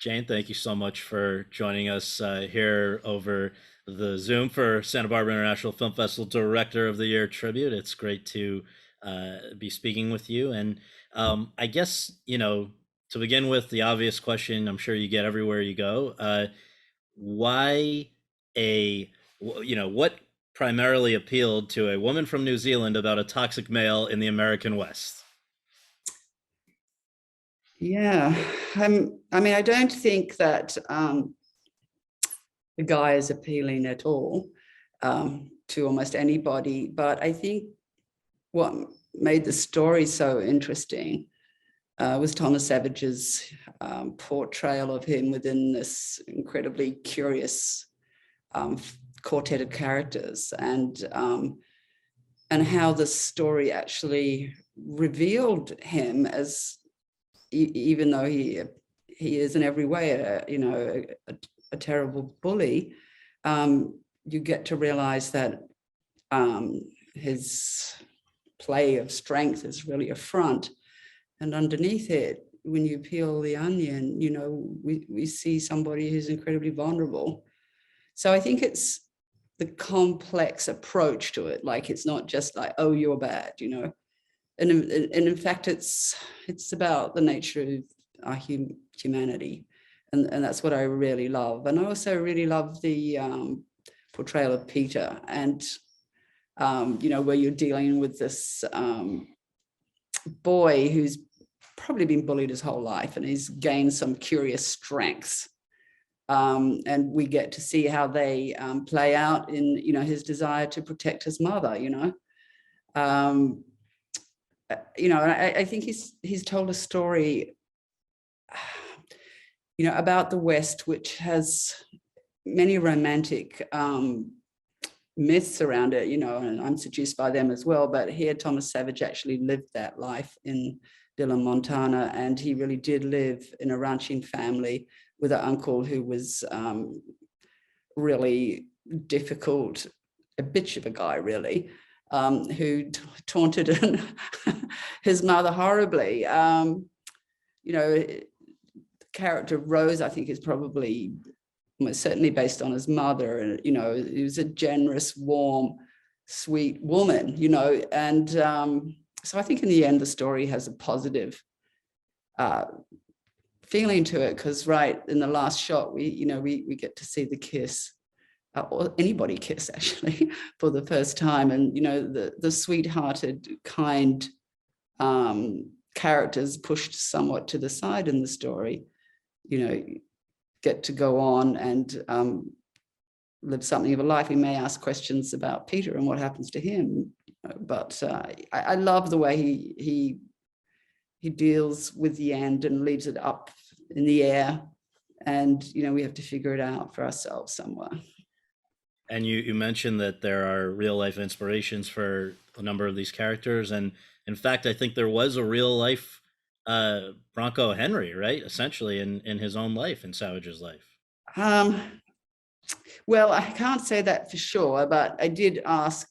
Jane, thank you so much for joining us here over the Zoom for Santa Barbara International Film Festival Director of the Year tribute. It's great to be speaking with you. And I guess, to begin with, the obvious question I'm sure you get everywhere you go, why what primarily appealed to a woman from New Zealand about a toxic male in the American West? Yeah, I mean, I don't think that the guy is appealing at all to almost anybody, but I think what made the story so interesting was Thomas Savage's portrayal of him within this incredibly curious quartet of characters, and how the story actually revealed him as, even though he is in every way a terrible bully, you get to realize that his play of strength is really a front, and underneath it, when you peel the onion, we see somebody who's incredibly vulnerable. So I think it's the complex approach to it. Like, it's not just like, oh, you're bad, and in fact, it's about the nature of our humanity, and that's what I really love. And I also really love the portrayal of Peter, and where you're dealing with this boy who's probably been bullied his whole life, and he's gained some curious strengths. And we get to see how they play out in his desire to protect his mother. I think he's told a story, about the West, which has many romantic myths around it, and I'm seduced by them as well. But here, Thomas Savage actually lived that life in Dillon, Montana, and he really did live in a ranching family with an uncle who was really difficult, a bitch of a guy, really. Who taunted his mother horribly. The character of Rose, I think, is probably almost certainly based on his mother. And, he was a generous, warm, sweet woman, and so I think in the end, the story has a positive feeling to it, because right in the last shot, we get to see the kiss. Or anybody kiss, actually, for the first time. And the sweethearted, kind characters pushed somewhat to the side in the story, get to go on and live something of a life. We may ask questions about Peter and what happens to him, but I love the way he deals with the end and leaves it up in the air, and we have to figure it out for ourselves somewhere. And you mentioned that there are real life inspirations for a number of these characters. And in fact, I think there was a real life Bronco Henry, right? Essentially in his own life, in Savage's life. Well, I can't say that for sure, but I did ask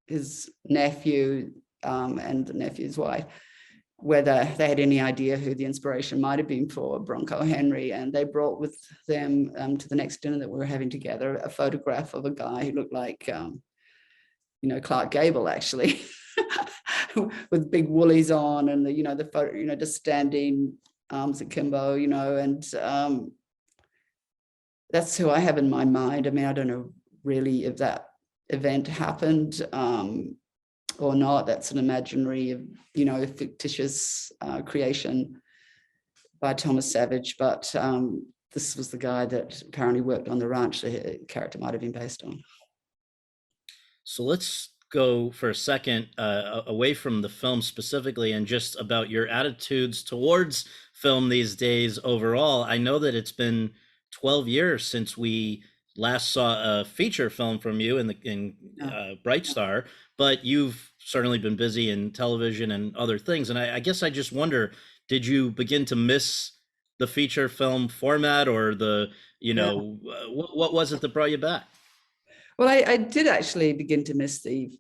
his nephew and the nephew's wife whether they had any idea who the inspiration might have been for Bronco Henry, and they brought with them to the next dinner that we were having together a photograph of a guy who looked like, Clark Gable, actually, with big woolies on, and the photo, just standing arms akimbo, and that's who I have in my mind. I mean, I don't know really if that event happened or not. That's an imaginary, fictitious creation by Thomas Savage. But this was the guy that apparently worked on the ranch the character might have been based on. So let's go for a second away from the film specifically, and just about your attitudes towards film these days overall. I know that it's been 12 years since we last saw a feature film from you in Bright Star, but you've certainly been busy in television and other things. And I guess I just wonder, did you begin to miss the feature film format, or what was it that brought you back? Well, I did actually begin to miss the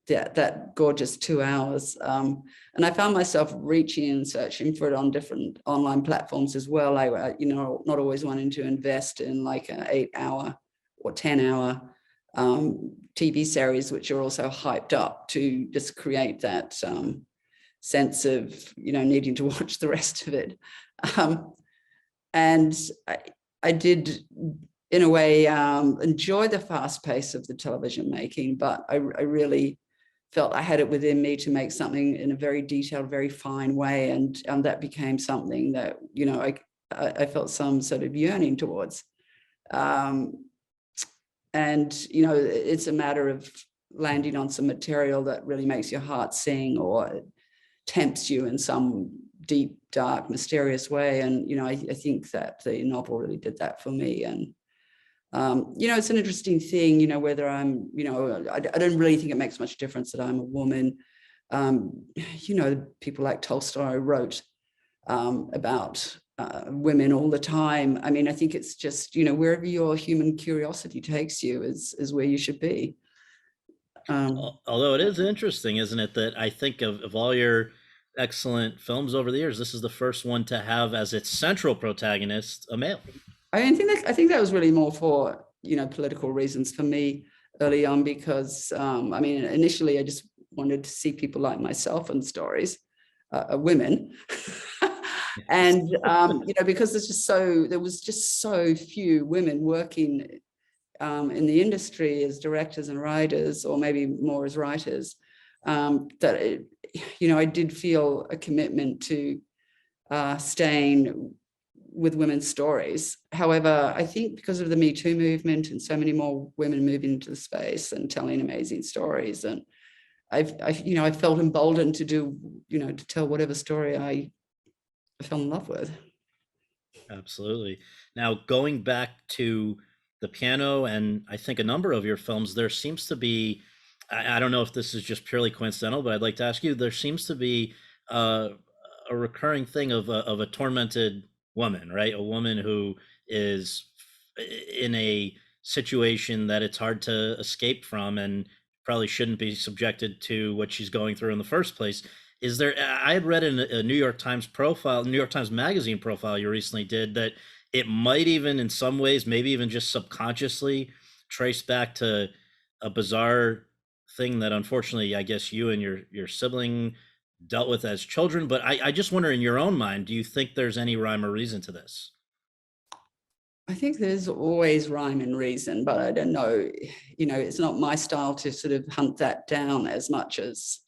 that gorgeous 2 hours. And I found myself reaching and searching for it on different online platforms as well. Not always wanting to invest in like an 8 hour or 10 hour TV series, which are also hyped up to just create that sense of, needing to watch the rest of it. And I did, in a way, enjoy the fast pace of the television making, but I really felt I had it within me to make something in a very detailed, very fine way. And that became something that, I felt some sort of yearning towards. And, it's a matter of landing on some material that really makes your heart sing or tempts you in some deep, dark, mysterious way. And, I think that the novel really did that for me. And, it's an interesting thing, whether I'm, I don't really think it makes much difference that I'm a woman. People like Tolstoy wrote about women all the time. I mean, I think it's just, wherever your human curiosity takes you is where you should be. Although it is interesting, isn't it, that I think of all your excellent films over the years, this is the first one to have as its central protagonist a male. I think that was really more for, political reasons for me early on, because, initially I just wanted to see people like myself in stories, women. And, because there was just so few women working in the industry as directors and writers, or maybe more as writers, that I did feel a commitment to staying with women's stories. However, I think because of the Me Too movement and so many more women moving into the space and telling amazing stories, and I felt emboldened to do, to tell whatever story I fell in love with. Absolutely. Now, going back to the piano and I think a number of your films, there seems to be, I don't know if this is just purely coincidental, but I'd like to ask you, there seems to be a recurring thing of a tormented woman, right? A woman who is in a situation that it's hard to escape from and probably shouldn't be subjected to what she's going through in the first place. Is there, I had read in a New York Times profile, New York Times Magazine profile you recently did, that it might even in some ways, maybe even just subconsciously trace back to a bizarre thing that unfortunately I guess you and your sibling dealt with as children. But I just wonder, in your own mind, do you think there's any rhyme or reason to this? I think there's always rhyme and reason, but I don't know, it's not my style to sort of hunt that down as much as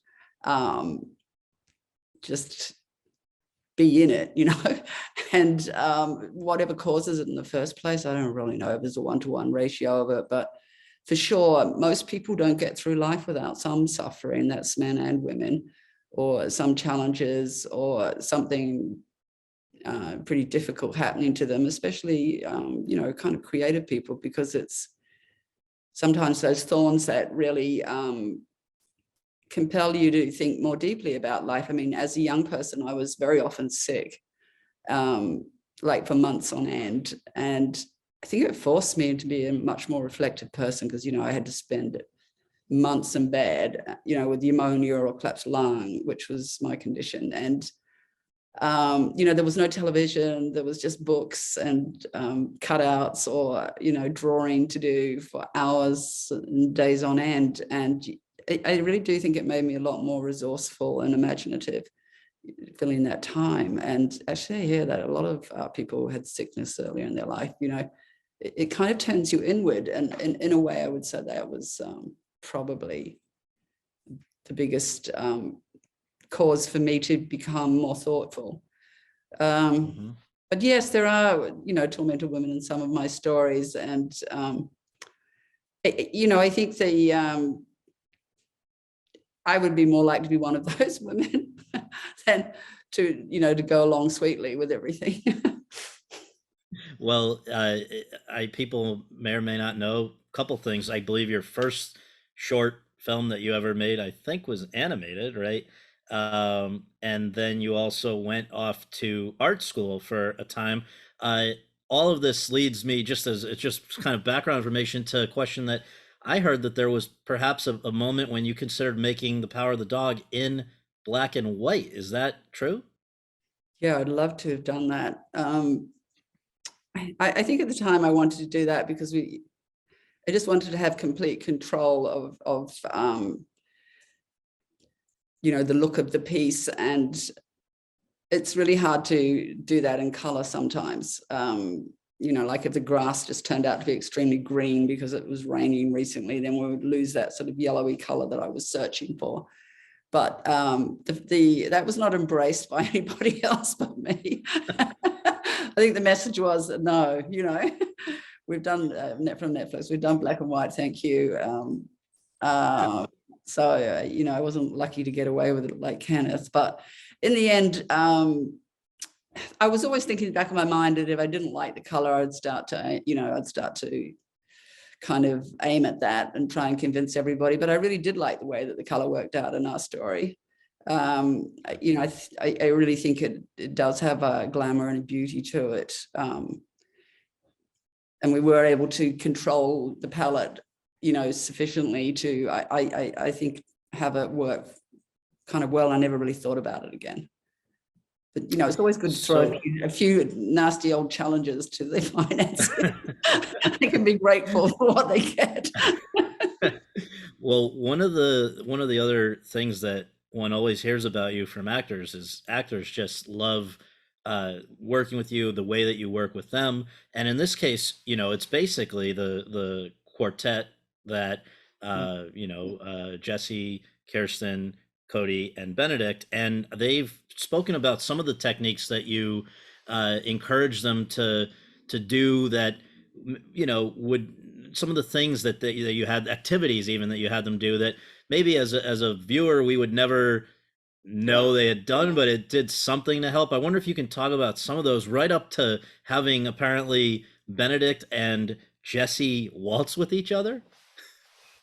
just be in it, and whatever causes it in the first place, I don't really know if there's a 1-to-1 ratio of it, but for sure, most people don't get through life without some suffering, that's men and women, or some challenges or something pretty difficult happening to them, especially, kind of creative people, because it's sometimes those thorns that really compel you to think more deeply about life. I mean, as a young person, I was very often sick, like for months on end. And I think it forced me to be a much more reflective person, because, I had to spend months in bed, with pneumonia or collapsed lung, which was my condition. And, there was no television, there was just books and cutouts or, drawing to do for hours and days on end. And I really do think it made me a lot more resourceful and imaginative filling that time. And actually I hear that a lot of people had sickness earlier in their life, it kind of turns you inward. And in a way, I would say that was probably the biggest cause for me to become more thoughtful. Mm-hmm. But yes, there are, tormented women in some of my stories. And, I think I would be more likely to be one of those women than to go along sweetly with everything. Well, people may or may not know a couple things. I believe your first short film that you ever made, I think, was animated, right? And then you also went off to art school for a time. Uh, all of this leads me, just as it's just kind of background information, to a question that I heard that there was perhaps a moment when you considered making The Power of the Dog in black and white. Is that true? Yeah, I'd love to have done that. I think at the time I wanted to do that because I just wanted to have complete control of the look of the piece, and it's really hard to do that in color sometimes. Like if the grass just turned out to be extremely green because it was raining recently, then we would lose that sort of yellowy color that I was searching for. But that was not embraced by anybody else but me. I think the message was no, we've done from Netflix, we've done black and white, thank you. I wasn't lucky to get away with it like Kenneth, but in the end, I was always thinking in the back of my mind that if I didn't like the color, I'd start to kind of aim at that and try and convince everybody. But I really did like the way that the color worked out in our story. I really think it does have a glamour and a beauty to it. And we were able to control the palette, sufficiently to, I think, have it work kind of well. I never really thought about it again. But, it's always good to throw a few nasty old challenges to the finances. They can be grateful for what they get. Well, one of the other things that one always hears about you from actors is actors just love working with you, the way that you work with them, and in this case, it's basically the quartet that Jesse, Kirsten, Cody, and Benedict, and they've spoken about some of the techniques that you encourage them to do that would some of the things that you had activities even that you had them do that maybe as a viewer we would never know they had done, but it did something to help. I wonder if you can talk about some of those, right up to having apparently Benedict and Jesse waltz with each other.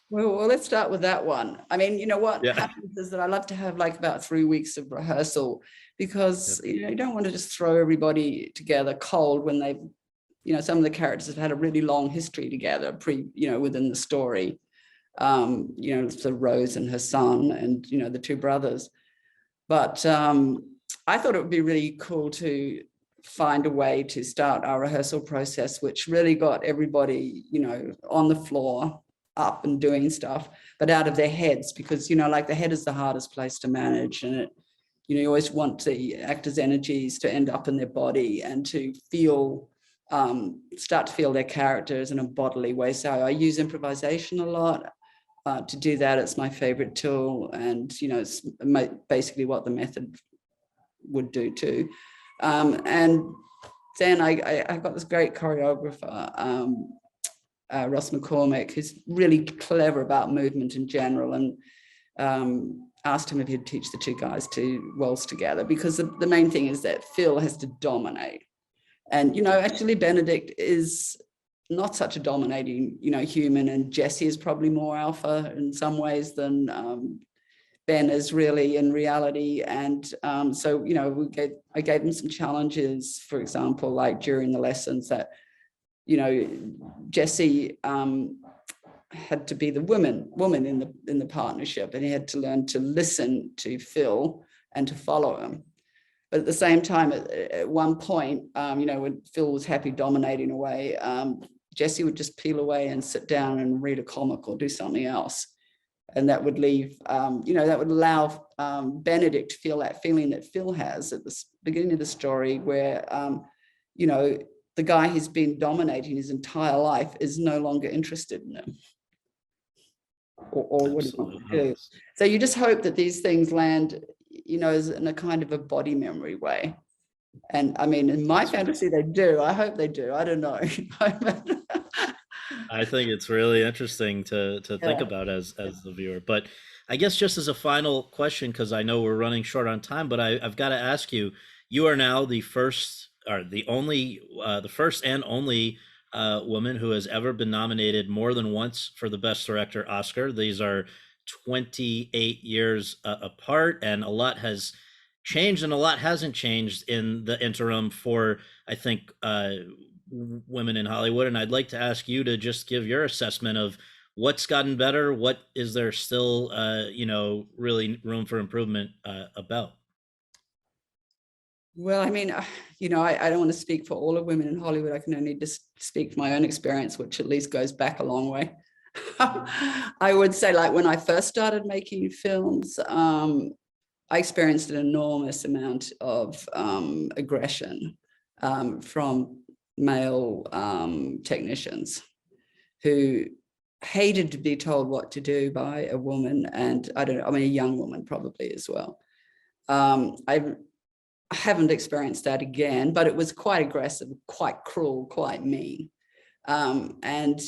Well, let's start with that one. I mean, what Yeah. happens is that I love to have like about 3 weeks of rehearsal because Yeah. you don't want to just throw everybody together cold when they've, some of the characters have had a really long history together within the story. So Rose and her son and, the two brothers. But I thought it would be really cool to find a way to start our rehearsal process, which really got everybody, on the floor, up and doing stuff, but out of their heads, because, like the head is the hardest place to manage. And it, you always want the actors' energies to end up in their body and to feel, start to feel their characters in a bodily way. So I use improvisation a lot. To do that, it's my favorite tool, and it's basically what the method would do too. And then I got this great choreographer, Ross McCormick, who's really clever about movement in general, and asked him if he'd teach the two guys to waltz together, because the main thing is that Phil has to dominate. And, actually Benedict is not such a dominating, human, and Jesse is probably more alpha in some ways than Ben is really in reality. And so, I gave him some challenges, for example, like during the lessons that, Jesse had to be the woman in the partnership, and he had to learn to listen to Phil and to follow him. But at the same time, at one point, when Phil was happy dominating away, Jesse would just peel away and sit down and read a comic or do something else. And that would leave, that would allow Benedict to feel that feeling that Phil has at the beginning of the story, where, the guy who's been dominating his entire life is no longer interested in him or what he wants to do. So you just hope that these things land, in a kind of a body memory way. And I mean, in my fantasy, they do. I hope they do. I don't know. I think it's really interesting to think Yeah. about as the viewer. But I guess just as a final question, because I know we're running short on time, but I've got to ask you, you are now the first or the first and only woman who has ever been nominated more than once for the Best Director Oscar. These are 28 years apart, and a lot has changed and a lot hasn't changed in the interim for, I think, women in Hollywood. And I'd like to ask you to just give your assessment of What's gotten better? What is there still, really room for improvement about? Well, I mean, I don't want to speak for all of women in Hollywood. I can only just speak from my own experience, which at least goes back a long way. I would say, like, when I first started making films, I experienced an enormous amount of aggression from male technicians who hated to be told what to do by a woman, and I don't know, I mean, a young woman probably as well. I haven't experienced that again, but it was quite aggressive, quite cruel, quite mean. And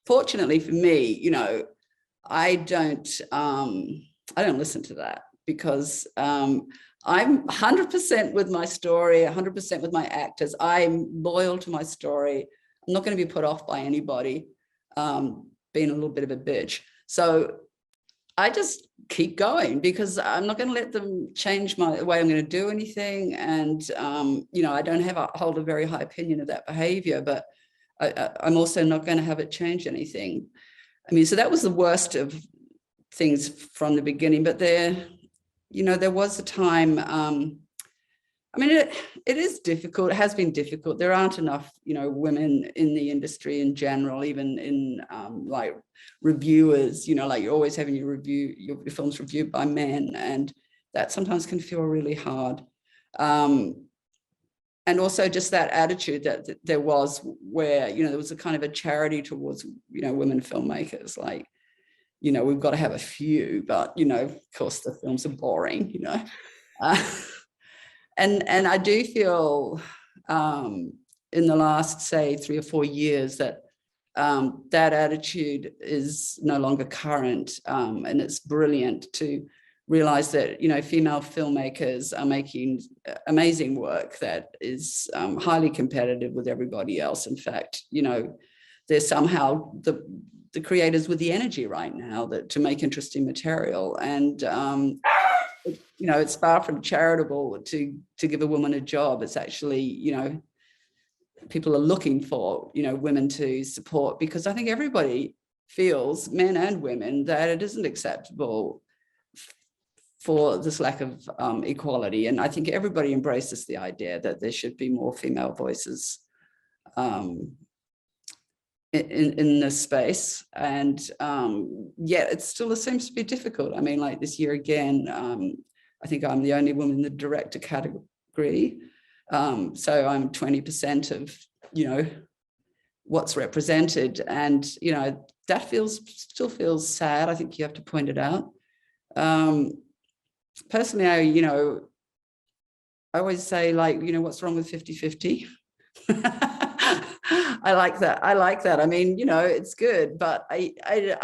fortunately for me, I don't listen to that, because I'm 100% with my story, 100% with my actors. I'm loyal to my story. I'm not going to be put off by anybody being a little bit of a bitch. So I just keep going, because I'm not going to let them change the way I'm going to do anything. And, I don't hold a very high opinion of that behavior, but I'm also not going to have it change anything. I mean, so that was the worst of things from the beginning, but there was a time, I mean, it is difficult. It has been difficult. There aren't enough, women in the industry in general, even in like reviewers, like you're always having your films reviewed by men, and that sometimes can feel really hard. And also just that attitude that there was, where, there was a kind of a charity towards, women filmmakers, like, we've got to have a few, but, of course the films are boring, and I do feel in the last, say, 3 or 4 years that that attitude is no longer current, and it's brilliant to realize that female filmmakers are making amazing work that is highly competitive with everybody else. In fact, they're somehow the creators with the energy right now to make interesting material, and it's far from charitable to give a woman a job. It's actually, people are looking for, women to support, because I think everybody feels, men and women, that it isn't acceptable for this lack of equality. And I think everybody embraces the idea that there should be more female voices in this space. And yet it still seems to be difficult. I mean, like this year again, I think I'm the only woman in the director category. So I'm 20% of, what's represented. And, that still feels sad. I think you have to point it out. Personally, I always say, like, what's wrong with 50-50? I like that. I mean, it's good, but I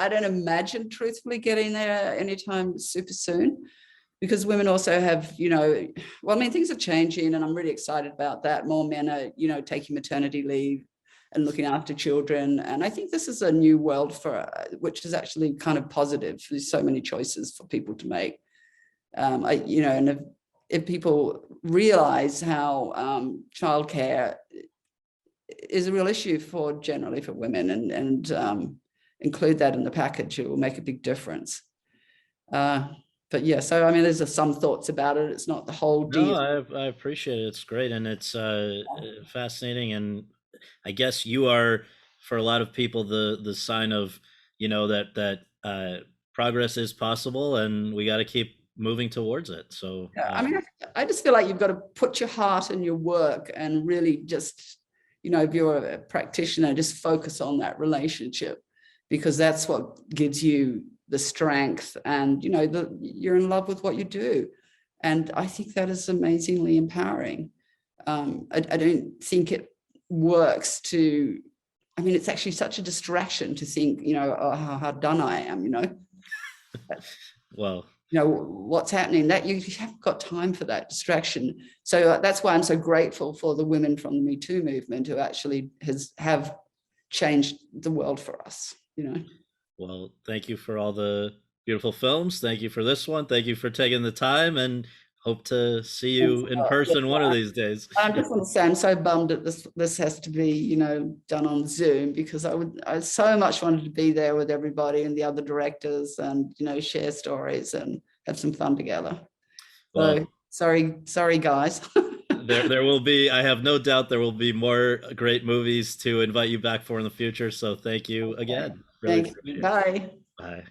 don't imagine truthfully getting there anytime super soon, because women also have, well, I mean, things are changing, and I'm really excited about that. More men are, taking maternity leave and looking after children. And I think this is a new world which is actually kind of positive. There's so many choices for people to make. And if people realize how childcare is a real issue generally for women, and include that in the package, it will make a big difference. But yeah, so I mean, there's some thoughts about it. It's not the whole No, deal. I appreciate it. It's great, and it's fascinating. And I guess you are, for a lot of people, the sign of, that progress is possible, and we got to keep moving towards it. So Yeah, I mean, I just feel like you've got to put your heart in your work, and really just, if you're a practitioner, just focus on that relationship, because that's what gives you the strength, and, you're in love with what you do. And I think that is amazingly empowering. I don't think it works I mean, it's actually such a distraction to think, oh, how done I am, well, what's happening, that you haven't got time for that distraction. So that's why I'm so grateful for the women from the Me Too movement, who actually have changed the world for us, well, thank you for all the beautiful films. Thank you for this one. Thank you for taking the time, and hope to see Thanks you a in lot. Yeah, person one of these days. I just want to say I'm so bummed that this has to be, done on Zoom, because I so much wanted to be there with everybody and the other directors and, share stories and have some fun together. So Well, sorry guys. there will be, I have no doubt there will be more great movies to invite you back for in the future. So thank you Okay. again. Really Thank you. appreciate it. Bye. Bye.